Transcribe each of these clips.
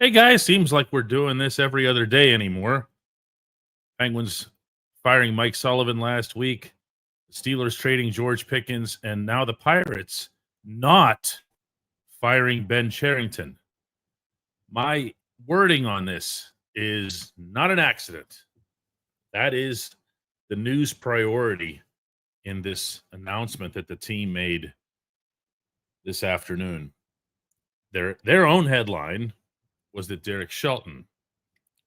Hey guys, seems like we're doing this every other day anymore. Penguins firing Mike Sullivan last week, the Steelers trading George Pickens, and now the Pirates not firing Ben Cherington. My wording on this is not an accident. That is the news priority in this announcement that the team made this afternoon. Their own headline was that Derek Shelton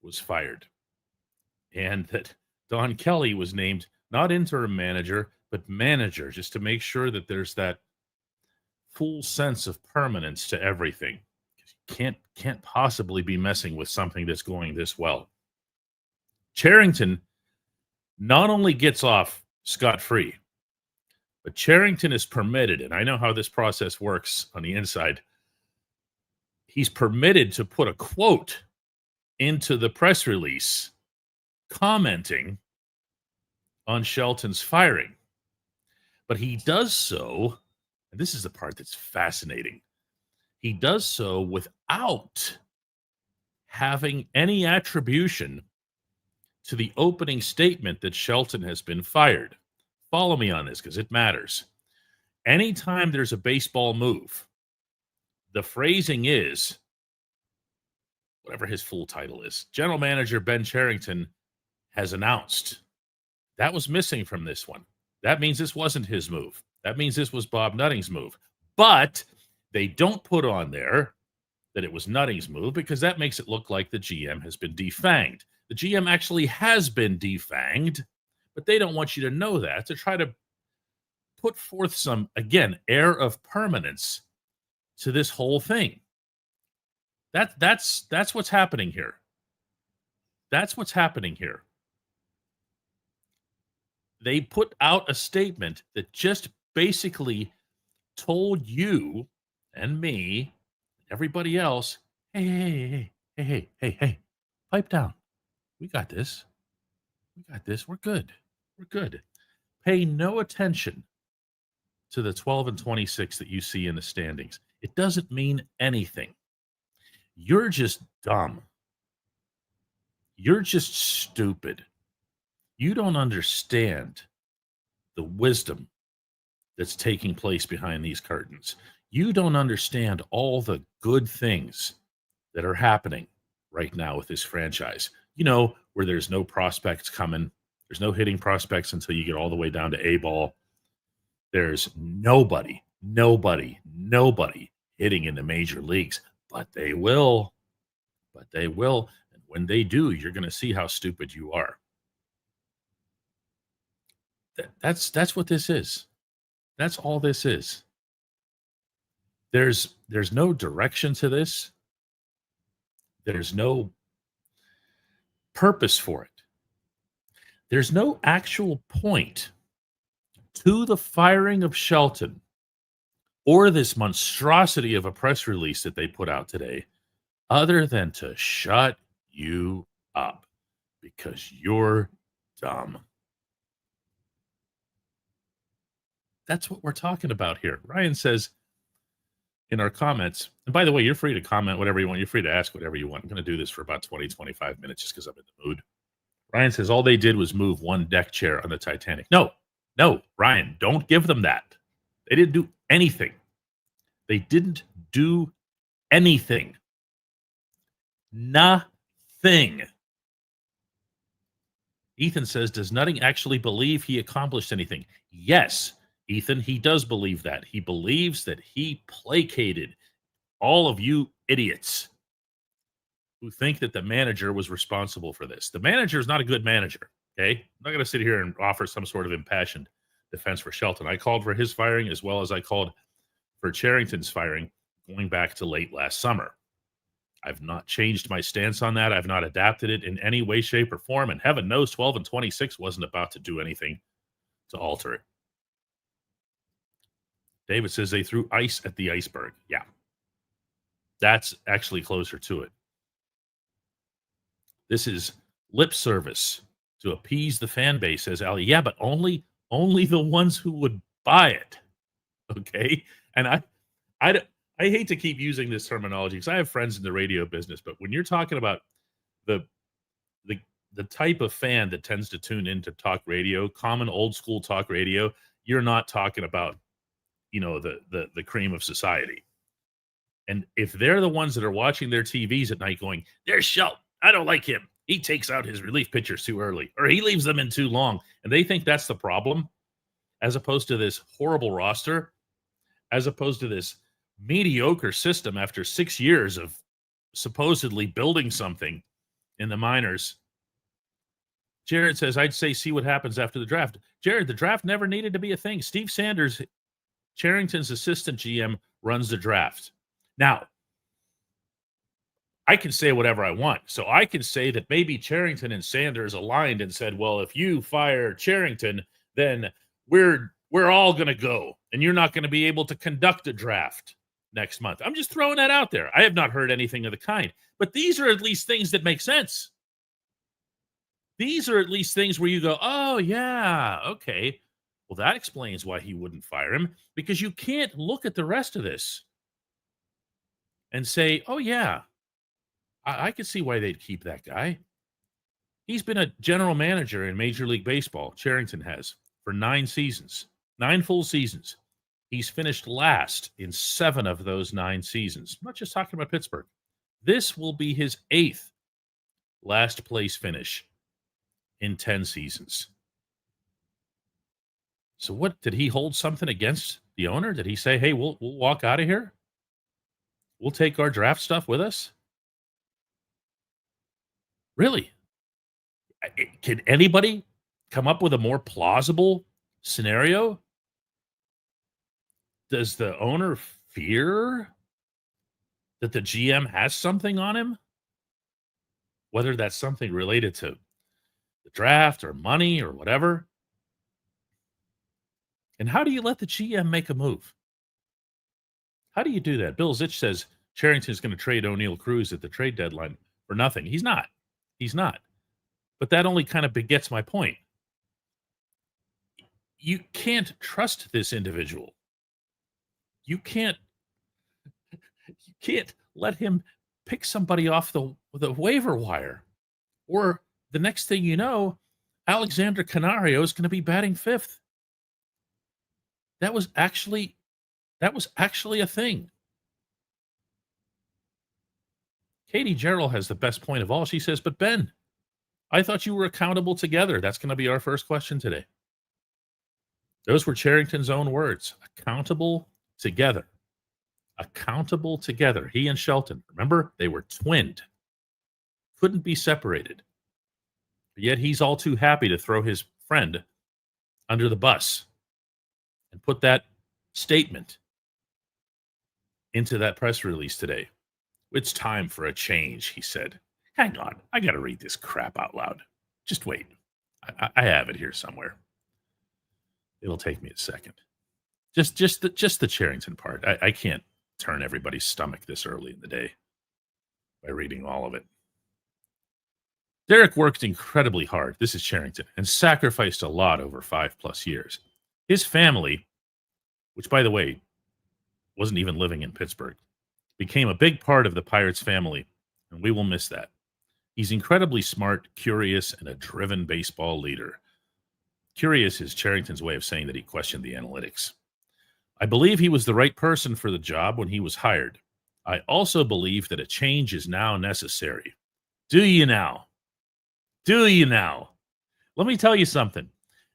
was fired and that Don Kelly was named not interim manager, but manager, just to make sure that there's that full sense of permanence to everything. You can't possibly be messing with something that's going this well. Cherington not only gets off scot-free, but Cherington is permitted, and I know how this process works on the inside, he's permitted to put a quote into the press release commenting on Shelton's firing. But he does so, and this is the part that's fascinating, he does so without having any attribution to the opening statement that Shelton has been fired. Follow me on this because it matters. Anytime there's a baseball move, the phrasing is, whatever his full title is, General Manager Ben Cherington has announced. That was missing from this one. That means this wasn't his move. That means this was Bob Nutting's move. But they don't put on there that it was Nutting's move because that makes it look like the GM has been defanged. The GM actually has been defanged, but they don't want you to know that to try to put forth some, again, air of permanence to this whole thing. That's what's happening here. That's what's happening here. They put out a statement that just basically told you and me, everybody else, hey, pipe down. We got this. We're good. Pay no attention to the 12 and 26 that you see in the standings. It doesn't mean anything. You're just dumb. You're just stupid. You don't understand the wisdom that's taking place behind these curtains. You don't understand all the good things that are happening right now with this franchise. You know, where there's no prospects coming. There's no hitting prospects until you get all the way down to A-ball. There's nobody hitting in the major leagues. But they will. And when they do, you're going to see how stupid you are. That's what this is. That's all this is. There's no direction to this. There's no purpose for it. There's no actual point to the firing of Shelton or this monstrosity of a press release that they put out today other than to shut you up because you're dumb. That's what we're talking about here. Ryan says in our comments, and by the way, you're free to comment whatever you want. You're free to ask whatever you want. I'm going to do this for about 20, 25 minutes just because I'm in the mood. Ryan says all they did was move one deck chair on the Titanic. No, Ryan, don't give them that. They didn't do anything. They didn't do anything. Nothing. Ethan says, does Nutting actually believe he accomplished anything? Yes, Ethan, he does believe that. He believes that he placated all of you idiots who think that the manager was responsible for this. The manager is not a good manager, okay? I'm not going to sit here and offer some sort of impassioned defense for Shelton. I called for his firing as well as I called for Cherington's firing going back to late last summer. I've not changed my stance on that. I've not adapted it in any way, shape, or form. And heaven knows 12 and 26 wasn't about to do anything to alter it. David says they threw ice at the iceberg. Yeah. That's actually closer to it. This is lip service to appease the fan base, says Ali. Yeah, but only the ones who would buy it. Okay? And I hate to keep using this terminology because I have friends in the radio business, but when you're talking about the the the type of fan that tends to tune into talk radio, common old school talk radio, you're not talking about, the cream of society. And if they're the ones that are watching their TVs at night going, "There's Shelton. I don't like him. He takes out his relief pitchers too early, or he leaves them in too long," and they think that's the problem, as opposed to this horrible roster, as opposed to this mediocre system after 6 years of supposedly building something in the minors. Jared says, "I'd say see what happens after the draft." Jared, the draft never needed to be a thing. Steve Sanders, Cherington's assistant GM, runs the draft. Now, I can say whatever I want. So I can say that maybe Cherington and Sanders aligned and said, well, if you fire Cherington, then we're all going to go, and you're not going to be able to conduct a draft next month. I'm just throwing that out there. I have not heard anything of the kind. But these are at least things that make sense. These are at least things where you go, oh, yeah, okay. Well, that explains why he wouldn't fire him, because you can't look at the rest of this and say, oh, yeah, I could see why they'd keep that guy. He's been a general manager in Major League Baseball, Cherington has, for 9 seasons, 9 full seasons. He's finished last in 7 of those 9 seasons. I'm not just talking about Pittsburgh. This will be his 8th last place finish in 10 seasons. So what, did he hold something against the owner? Did he say, hey, we'll walk out of here? We'll take our draft stuff with us? Really? Can anybody come up with a more plausible scenario? Does the owner fear that the GM has something on him? Whether that's something related to the draft or money or whatever. And how do you let the GM make a move? How do you do that? Bill Zitch says Cherington's going to trade O'Neill Cruz at the trade deadline for nothing. He's not. He's not. But that only kind of begets my point. You can't trust this individual. You can't let him pick somebody off the waiver wire. Or the next thing you know, Alexander Canario is going to be batting 5th. That was actually a thing. Katie Gerald has the best point of all. She says, but Ben, I thought you were accountable together. That's going to be our first question today. Those were Cherington's own words. Accountable together. Accountable together. He and Shelton. Remember, they were twinned. Couldn't be separated. But yet he's all too happy to throw his friend under the bus and put that statement into that press release today. It's time for a change, he said. Hang on, I got to read this crap out loud. Just wait. I have it here somewhere. It'll take me a second. Just the Cherington part. I can't turn everybody's stomach this early in the day by reading all of it. Derek worked incredibly hard. This is Cherington, and sacrificed a lot over 5+ years. His family, which by the way wasn't even living in Pittsburgh, became a big part of the Pirates family, and we will miss that. He's incredibly smart, curious, and a driven baseball leader. Curious is Cherington's way of saying that he questioned the analytics. I believe he was the right person for the job when he was hired. I also believe that a change is now necessary. Do you now? Do you now? Let me tell you something.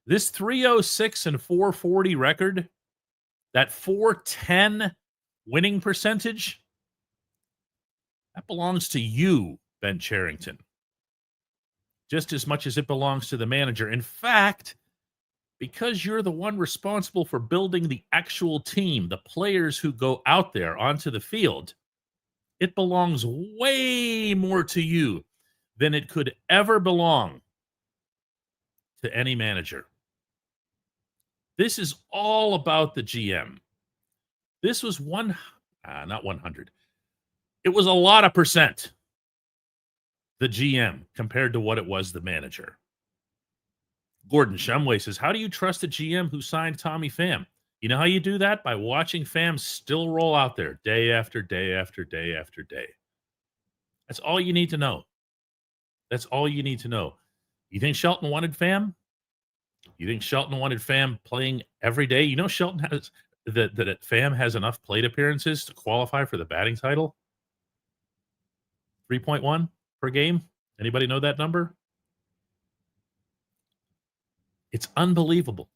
This 306 and 440 record, that 410 winning percentage, that belongs to you, Ben Cherington, just as much as it belongs to the manager. In fact, because you're the one responsible for building the actual team, the players who go out there onto the field, it belongs way more to you than it could ever belong to any manager. This is all about the GM. This was not 100. It was a lot of percent the GM compared to what it was the manager. Gordon Shumway says, how do you trust a GM who signed Tommy Pham? You know how you do that? By watching FAM still roll out there day after day after day after day. That's all you need to know. That's all you need to know. You think Shelton wanted FAM? You think Shelton wanted FAM playing every day? You know Shelton has that FAM has enough plate appearances to qualify for the batting title? 3.1 per game? Anybody know that number? It's unbelievable.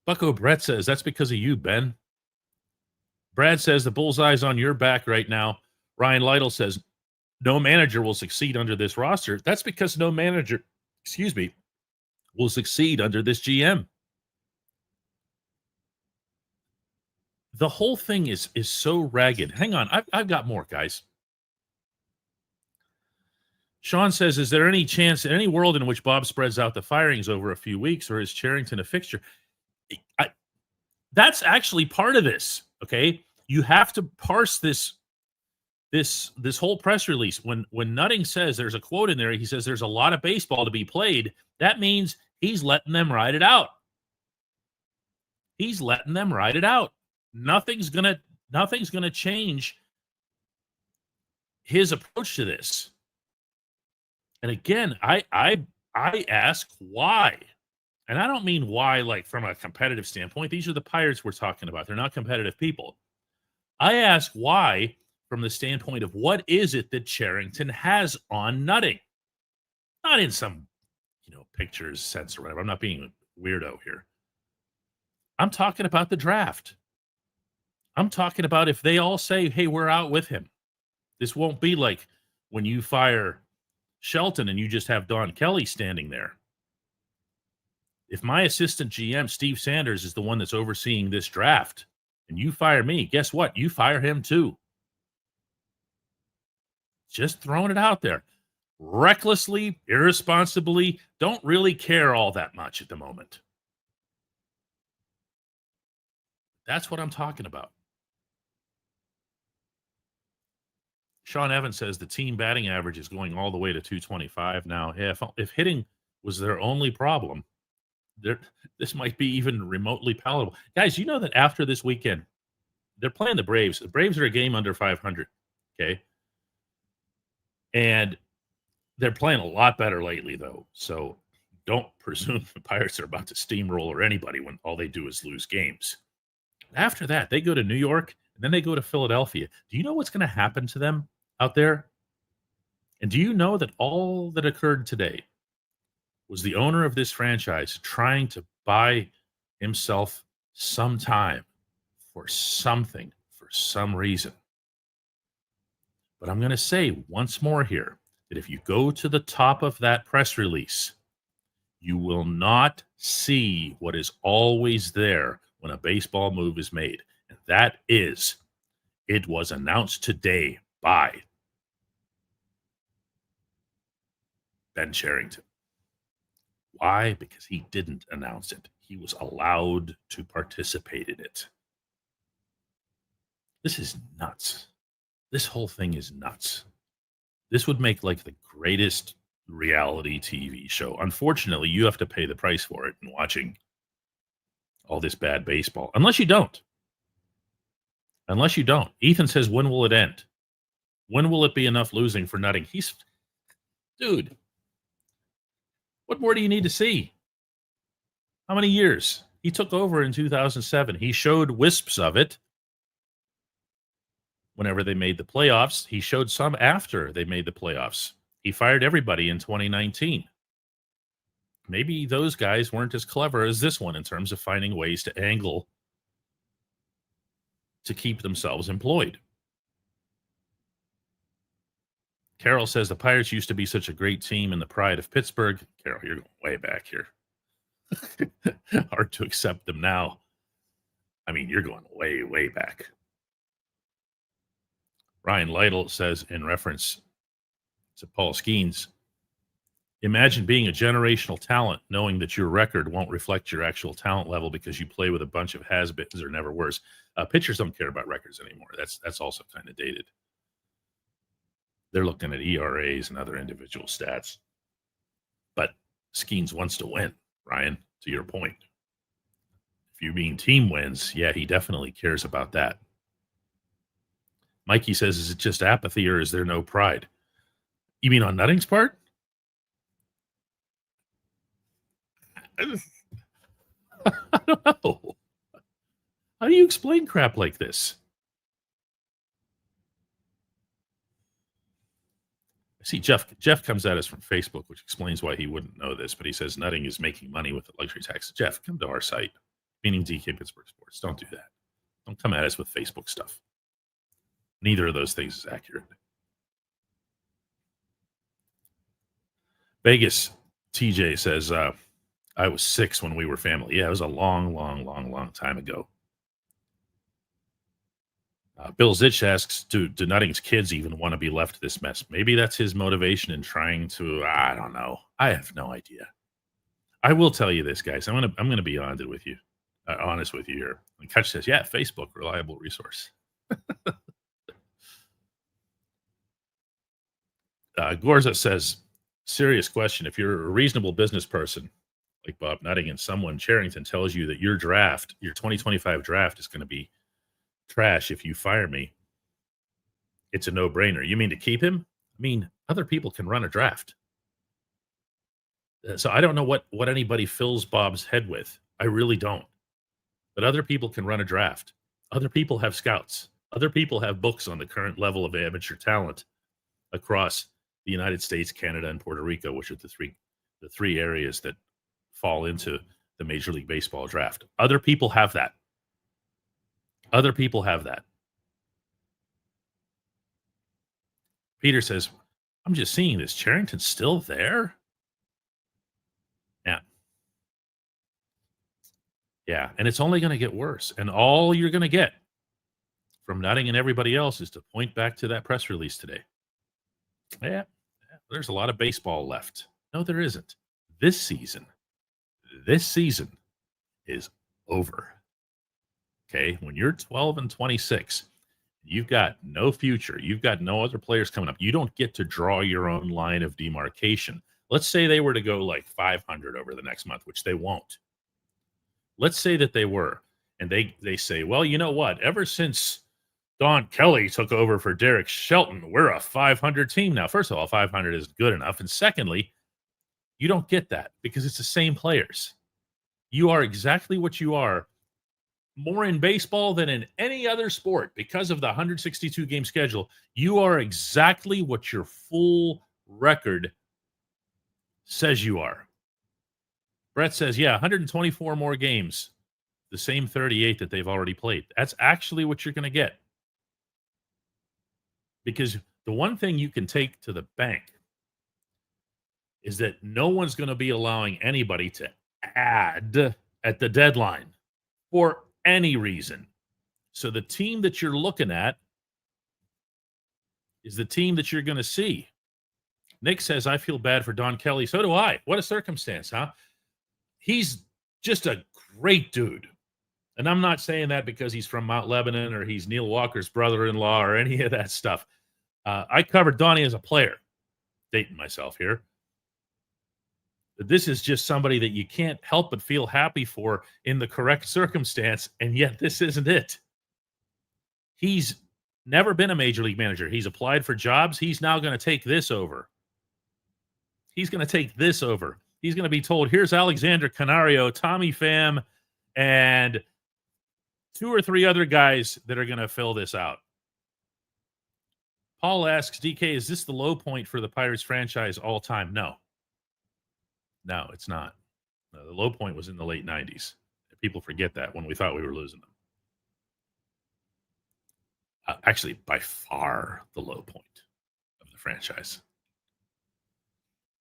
Bucko Brett says, that's because of you, Ben. Brad says, the bullseye's on your back right now. Ryan Lytle says, no manager will succeed under this roster. That's because no manager, will succeed under this GM. The whole thing is so ragged. Hang on, I've got more, guys. Sean says, is there any chance, in any world in which Bob spreads out the firings over a few weeks, or is Cherington a fixture? That's actually part of this, okay? You have to parse this whole press release. When Nutting says, there's a quote in there, he says there's a lot of baseball to be played. That means he's letting them ride it out. He's letting them ride it out. Nothing's gonna change his approach to this. And again, I ask why. And I don't mean why like from a competitive standpoint. These are the Pirates we're talking about. They're not competitive people. I ask why from the standpoint of what is it that Cherington has on Nutting? Not in some, pictures sense or whatever. I'm not being a weirdo here. I'm talking about the draft. I'm talking about if they all say, hey, we're out with him. This won't be like when you fire Shelton and you just have Don Kelly standing there. If my assistant GM, Steve Sanders, is the one that's overseeing this draft, and you fire me, guess what? You fire him too. Just throwing it out there. Recklessly, irresponsibly, don't really care all that much at the moment. That's what I'm talking about. Sean Evans says the team batting average is going all the way to 225 now. Yeah, if hitting was their only problem, this might be even remotely palatable. Guys, you know that after this weekend, they're playing the Braves. The Braves are a game under 500, okay? And they're playing a lot better lately, though. So don't presume the Pirates are about to steamroller anybody when all they do is lose games. After that, they go to New York, and then they go to Philadelphia. Do you know what's going to happen to them out there? And do you know that all that occurred today was the owner of this franchise trying to buy himself some time for something, for some reason? But I'm going to say once more here that if you go to the top of that press release, you will not see what is always there when a baseball move is made. And that is, it was announced today by Ben Cherington. Why? Because he didn't announce it. He was allowed to participate in it. This is nuts. This whole thing is nuts. This would make like the greatest reality TV show. Unfortunately, you have to pay the price for it in watching all this bad baseball. Unless you don't. Ethan says, when will it end? When will it be enough losing for Nutting? Dude, what more do you need to see? How many years? He took over in 2007. He showed wisps of it whenever they made the playoffs. He showed some after they made the playoffs. He fired everybody in 2019. Maybe those guys weren't as clever as this one in terms of finding ways to angle to keep themselves employed. Carol says the Pirates used to be such a great team and the pride of Pittsburgh. Carol, you're going way back here. Hard to accept them now. I mean, you're going way, way back. Ryan Lytle says in reference to Paul Skeens, imagine being a generational talent knowing that your record won't reflect your actual talent level because you play with a bunch of has-beens or never worse. Pitchers don't care about records anymore. That's also kind of dated. They're looking at ERAs and other individual stats. But Skeens wants to win, Ryan, to your point. If you mean team wins, yeah, he definitely cares about that. Mikey says, is it just apathy or is there no pride? You mean on Nutting's part? I don't know. How do you explain crap like this? I see Jeff comes at us from Facebook, which explains why he wouldn't know this, but he says Nutting is making money with the luxury tax. Jeff, come to our site, meaning DK Pittsburgh Sports. Don't do that. Don't come at us with Facebook stuff. Neither of those things is accurate. Vegas TJ says, I was 6 when we were family. Yeah, it was a long time ago. Bill Zitch asks, do Nutting's kids even want to be left this mess? Maybe that's his motivation in trying to, I don't know. I have no idea. I will tell you this, guys. I'm gonna be honest with you here. And Kutch says, yeah, Facebook, reliable resource. Gorza says, serious question. If you're a reasonable business person like Bob Nutting and someone Cherington tells you that your 2025 draft is going to be trash if you fire me, it's a no-brainer. You mean to keep him? I mean, other people can run a draft. So I don't know what anybody fills Bob's head with. I really don't. But other people can run a draft. Other people have scouts. Other people have books on the current level of amateur talent across the United States, Canada, and Puerto Rico, which are the three areas that fall into the Major League Baseball draft. Other people have that. Other people have that. Peter says, I'm just seeing this. Cherington's still there? Yeah. Yeah, and it's only going to get worse. And all you're going to get from Nutting and everybody else is to point back to that press release today. Yeah, there's a lot of baseball left. No, there isn't. This season is over. Okay, when you're 12 and 26, you've got no future. You've got no other players coming up. You don't get to draw your own line of demarcation. Let's say they were to go like 500 over the next month, which they won't. Let's say that they were, and they say, well, you know what? Ever since Don Kelly took over for Derek Shelton, we're a 500 team now. First of all, 500 is good enough. And secondly, you don't get that because it's the same players. You are exactly what you are, more in baseball than in any other sport because of the 162 game schedule. You are exactly what your full record says you are. Brett says, yeah, 124 more games, the same 38 that they've already played. That's actually what you're going to get. Because the one thing you can take to the bank is that no one's going to be allowing anybody to add at the deadline for any reason. So the team that you're looking at is the team that you're going to see. Nick says, I feel bad for Don Kelly. So do I. What a circumstance, huh? He's just a great dude. And I'm not saying that because he's from Mount Lebanon or he's Neil Walker's brother-in-law or any of that stuff. I covered Donnie as a player. Dating myself here. This is just somebody that you can't help but feel happy for in the correct circumstance, and yet this isn't it. He's never been a major league manager. He's applied for jobs. He's now going to take this over. He's going to take this over. He's going to be told, here's Alexander Canario, Tommy Pham, and 2 or 3 other guys that are going to fill this out. Paul asks, DK, is this the low point for the Pirates franchise all time? No, it's not. No, the low point was in the late 90s. People forget that when we thought we were losing them. Actually, by far the low point of the franchise.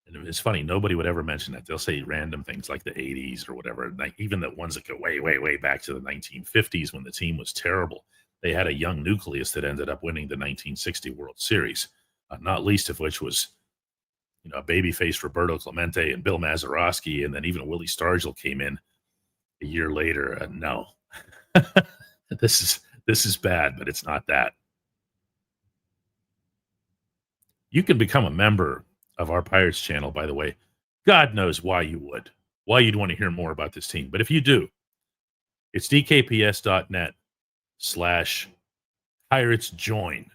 And it's funny, nobody would ever mention that. They'll say random things like the 80s or whatever, like even the ones that go way, way, way back to the 1950s when the team was terrible. They had a young nucleus that ended up winning the 1960 World Series, not least of which was, a baby-faced Roberto Clemente and Bill Mazeroski, and then even Willie Stargell came in a year later. No, this is bad, but it's not that. You can become a member of our Pirates channel, by the way. God knows why you would. Why you'd want to hear more about this team. But if you do, It's dkps.net/Pirates join.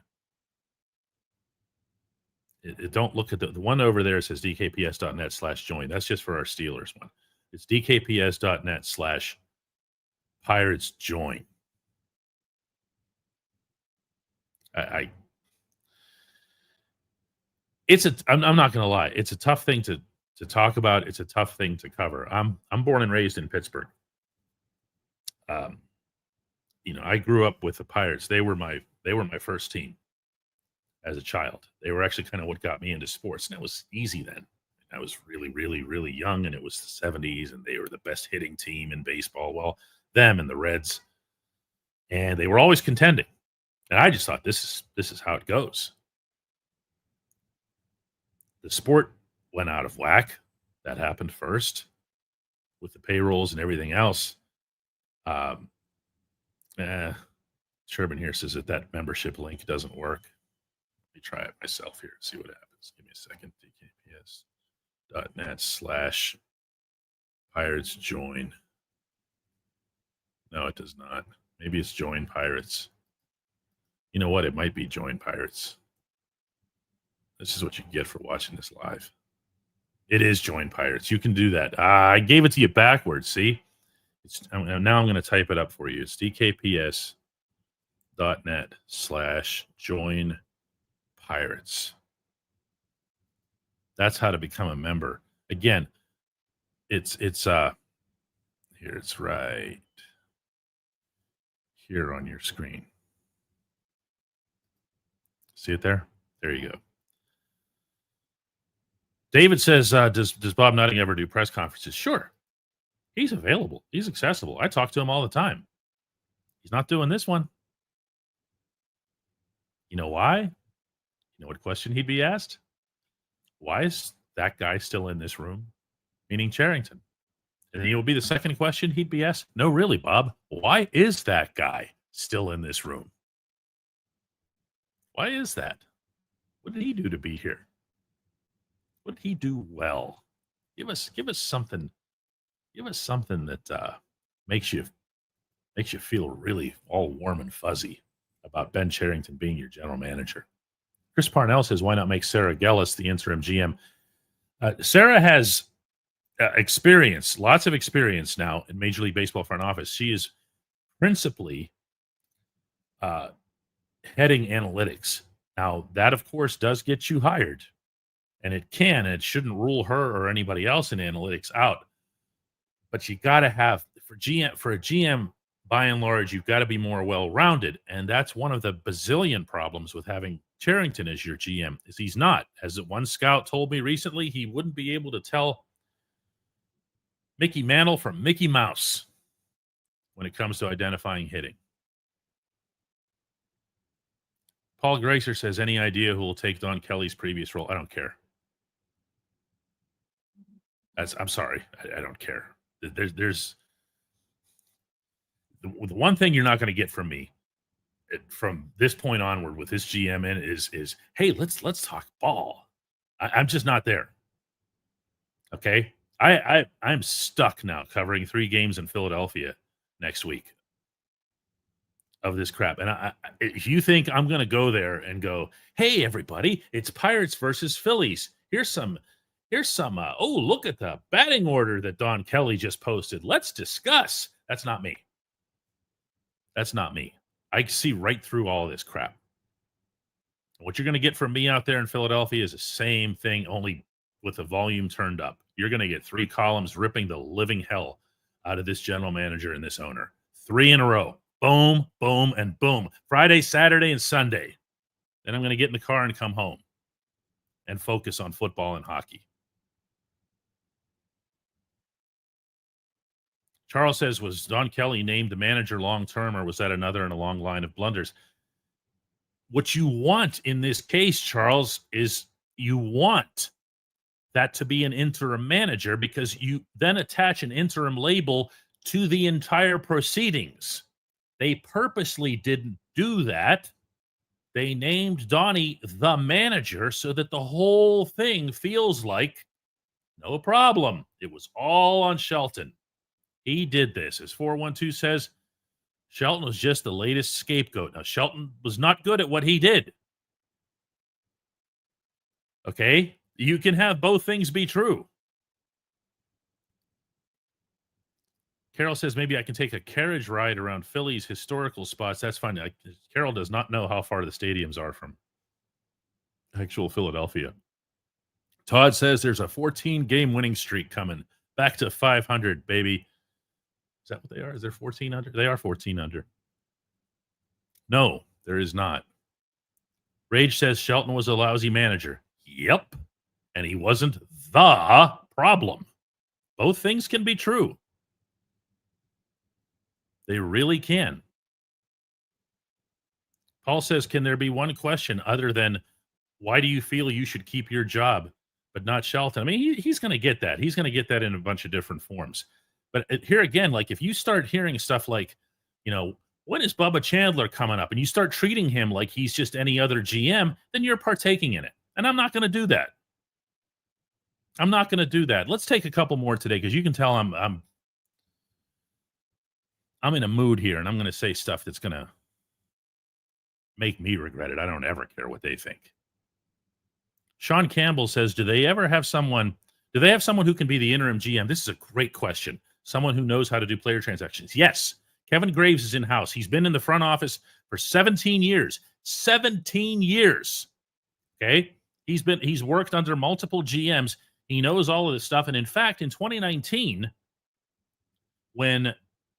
Don't look at the one over there. Says dkps.net/join. That's just for our Steelers one. It's dkps.net/Pirates join. I'm not going to lie. It's a tough thing to talk about. It's a tough thing to cover. I'm born and raised in Pittsburgh. I grew up with the Pirates. They were my first team as a child. They were actually kind of what got me into sports, and it was easy then. I was really, really, really young, and it was the 70s, and they were the best hitting team in baseball. Well, them and the Reds, and they were always contending. And I just thought this is how it goes. The sport went out of whack. That happened first with the payrolls and everything else. Sherman here says that membership link doesn't work. Let me try it myself here, see what happens. Give me a second. dkps.net/Pirates join. No, it does not. Maybe it's join Pirates. You know what? It might be join Pirates. This is what you get for watching this live. It is join Pirates. You can do that. I gave it to you backwards. See? Now I'm going to type it up for you. It's dkps.net/join Pirates. That's how to become a member. Again, it's here. It's right here on your screen. See it there? There you go. David says, does Bob Nutting ever do press conferences? Sure. He's available. He's accessible. I talk to him all the time. He's not doing this one. You know why? You know what question he'd be asked? Why is that guy still in this room? Meaning Cherington. And then it will be the second question he'd be asked. No, really, Bob. Why is that guy still in this room? Why is that? What did he do to be here? What did he do well? Give us something. Give us something that makes you feel really all warm and fuzzy about Ben Cherington being your general manager. Chris Parnell says, why not make Sarah Gellis the interim GM? Sarah has experience, lots of experience now in Major League Baseball front office. She is principally heading analytics. Now, that, of course, does get you hired. And it can, and it shouldn't rule her or anybody else in analytics out. But you got to have, for a GM, by and large, you've got to be more well-rounded. And that's one of the bazillion problems with having Cherington as your GM, is he's not. As one scout told me recently, he wouldn't be able to tell Mickey Mantle from Mickey Mouse when it comes to identifying hitting. Paul Gracer says, any idea who will take Don Kelly's previous role? I don't care. I'm sorry. I don't care. There's the one thing you're not going to get from me from this point onward with this GM in is hey, let's talk ball. I'm just not there. Okay. I'm stuck now covering 3 games in Philadelphia next week of this crap. And if you think I'm going to go there and go, hey, everybody, it's Pirates versus Phillies. Here's some, look at the batting order that Don Kelly just posted. Let's discuss. That's not me. That's not me. I see right through all of this crap. What you're going to get from me out there in Philadelphia is the same thing, only with the volume turned up. You're going to get 3 columns ripping the living hell out of this general manager and this owner. 3 in a row. Boom, boom, and boom. Friday, Saturday, and Sunday. Then I'm going to get in the car and come home and focus on football and hockey. Charles says, was Don Kelly named the manager long-term, or was that another in a long line of blunders? What you want in this case, Charles, is you want that to be an interim manager, because you then attach an interim label to the entire proceedings. They purposely didn't do that. They named Donnie the manager so that the whole thing feels like no problem. It was all on Shelton. He did this. As 412 says, Shelton was just the latest scapegoat. Now, Shelton was not good at what he did. Okay? You can have both things be true. Carol says, maybe I can take a carriage ride around Philly's historical spots. That's fine. Carol does not know how far the stadiums are from actual Philadelphia. Todd says there's a 14-game winning streak coming. Back to 500, baby. Is that what they are? Is there 14 under? They are 14 under. No, there is not. Rage says Shelton was a lousy manager. Yep. And he wasn't the problem. Both things can be true. They really can. Paul says, can there be one question other than why do you feel you should keep your job, but not Shelton? I mean, he's going to get that. He's going to get that in a bunch of different forms. But here again, like if you start hearing stuff like, when is Bubba Chandler coming up? And you start treating him like he's just any other GM, then you're partaking in it. And I'm not going to do that. I'm not going to do that. Let's take a couple more today because you can tell I'm in a mood here, and I'm going to say stuff that's going to make me regret it. I don't ever care what they think. Sean Campbell says, do they have someone who can be the interim GM? This is a great question. Someone who knows how to do player transactions. Yes. Kevin Graves is in-house. He's been in the front office for 17 years. 17 years. Okay? He's worked under multiple GMs. He knows all of this stuff. And in fact, in 2019, when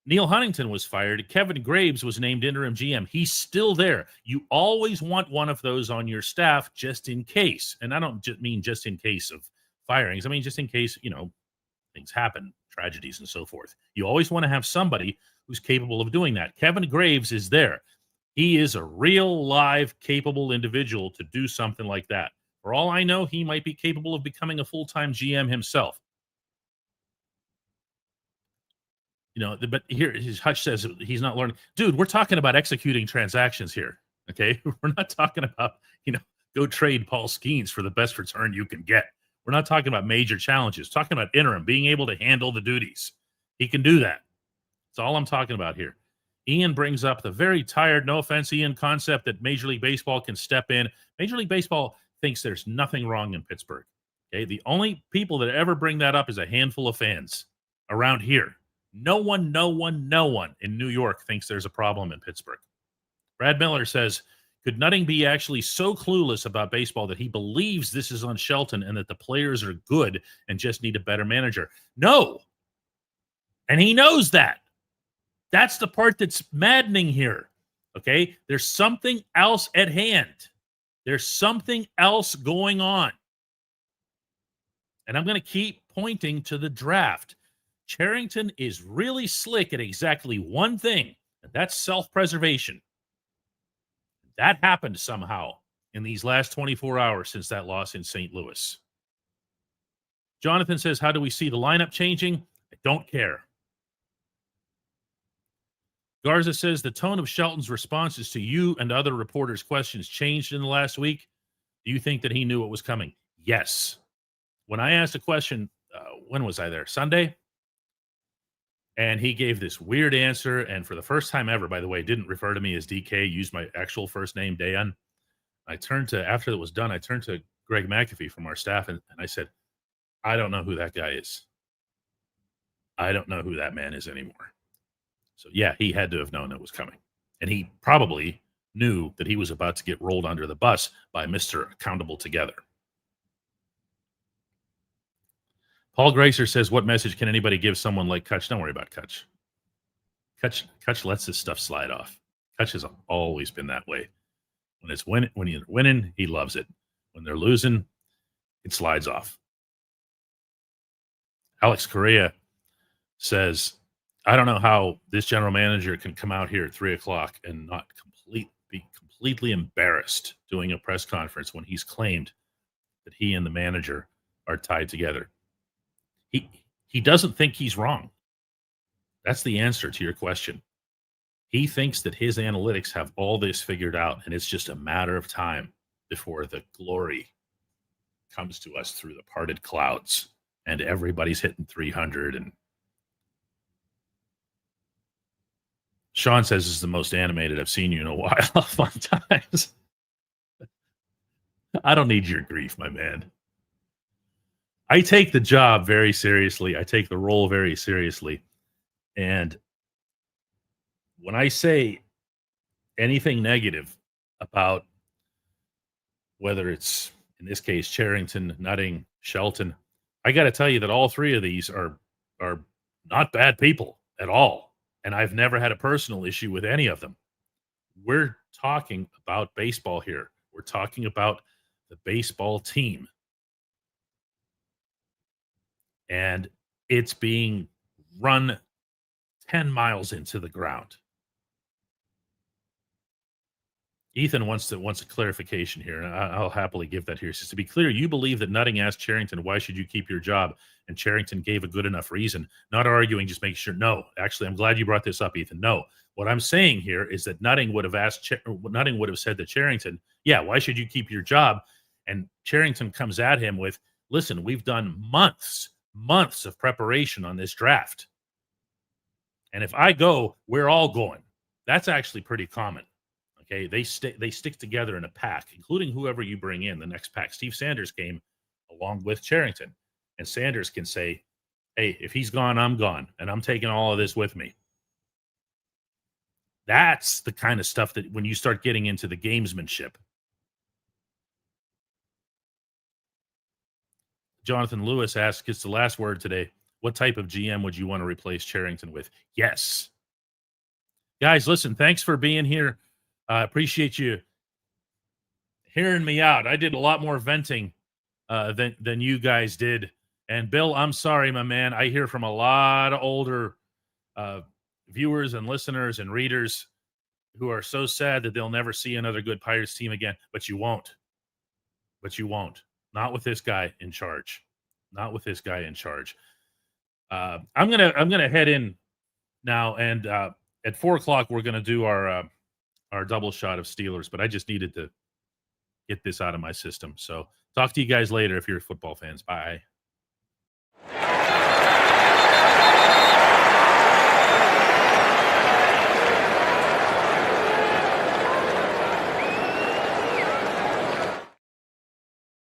Neil Huntington was fired, Kevin Graves was named interim GM. He's still there. You always want one of those on your staff just in case. And I don't just mean just in case of firings. I mean, just in case, things happen, tragedies and so forth. You always want to have somebody who's capable of doing that. Kevin Graves is there. He is a real, live, capable individual to do something like that. For all I know, he might be capable of becoming a full-time GM himself. But here, Hutch says he's not learning. Dude, we're talking about executing transactions here, okay? We're not talking about, go trade Paul Skeens for the best return you can get. We're not talking about major challenges. We're talking about interim, being able to handle the duties. He can do that. That's all I'm talking about here. Ian brings up the very tired, no offense, Ian, concept that Major League Baseball can step in. Major League Baseball thinks there's nothing wrong in Pittsburgh, okay? The only people that ever bring that up is a handful of fans around here. No one in New York thinks there's a problem in Pittsburgh. Brad Miller says, could Nutting be actually so clueless about baseball that he believes this is on Shelton and that the players are good and just need a better manager? No. And he knows that. That's the part that's maddening here. Okay? There's something else at hand. There's something else going on. And I'm going to keep pointing to the draft. Cherington is really slick at exactly one thing, and that's self-preservation. That happened somehow in these last 24 hours since that loss in St. Louis. Jonathan says, how do we see the lineup changing? I don't care. Garza says, the tone of Shelton's responses to you and other reporters' questions changed in the last week. Do you think that he knew what was coming? Yes. When I asked a question, when was I there? Sunday? And he gave this weird answer. And for the first time ever, by the way, didn't refer to me as DK, used my actual first name, Dejan. After it was done, I turned to Greg McAfee from our staff and I said, I don't know who that guy is. I don't know who that man is anymore. So yeah, he had to have known it was coming. And he probably knew that he was about to get rolled under the bus by Mr. Accountable Together. Paul Gracer says, what message can anybody give someone like Kutch? Don't worry about Kutch. Kutch lets this stuff slide off. Kutch has always been that way. When you're winning, he loves it. When they're losing, it slides off. Alex Correa says, I don't know how this general manager can come out here at 3:00 and not be completely embarrassed doing a press conference when he's claimed that he and the manager are tied together. He doesn't think he's wrong. That's the answer to your question. He thinks that his analytics have all this figured out, and it's just a matter of time before the glory comes to us through the parted clouds, and everybody's hitting 300. And Sean says this is the most animated I've seen you in a while. Fun times. I don't need your grief, my man. I take the job very seriously. I take the role very seriously. And when I say anything negative about whether it's, in this case, Cherington, Nutting, Shelton, I got to tell you that all three of these are not bad people at all. And I've never had a personal issue with any of them. We're talking about baseball here. We're talking about the baseball team. And it's being run 10 miles into the ground. Ethan wants a clarification here, and I'll happily give that here. He says, to be clear, you believe that Nutting asked Cherington, why should you keep your job? And Cherington gave a good enough reason. Not arguing, just making sure. No, actually, I'm glad you brought this up, Ethan. No, what I'm saying here is that Nutting would have said to Cherington, yeah, why should you keep your job? And Cherington comes at him with, listen, we've done months of preparation on this draft. And if I go, we're all going. That's actually pretty common. Okay, they stick together in a pack, including whoever you bring in the next pack. Steve Sanders came along with Cherington, and Sanders can say, hey, if he's gone, I'm gone, and I'm taking all of this with me. That's the kind of stuff that when you start getting into the gamesmanship. Jonathan Lewis asks, it's the last word today. What type of GM would you want to replace Cherington with? Yes. Guys, listen, thanks for being here. I appreciate you hearing me out. I did a lot more venting than you guys did. And Bill, I'm sorry, my man. I hear from a lot of older viewers and listeners and readers who are so sad that they'll never see another good Pirates team again. But you won't. Not with this guy in charge. I'm gonna head in now, and at 4:00 we're gonna do our double shot of Steelers, but I just needed to get this out of my system. So talk to you guys later if you're football fans. Bye.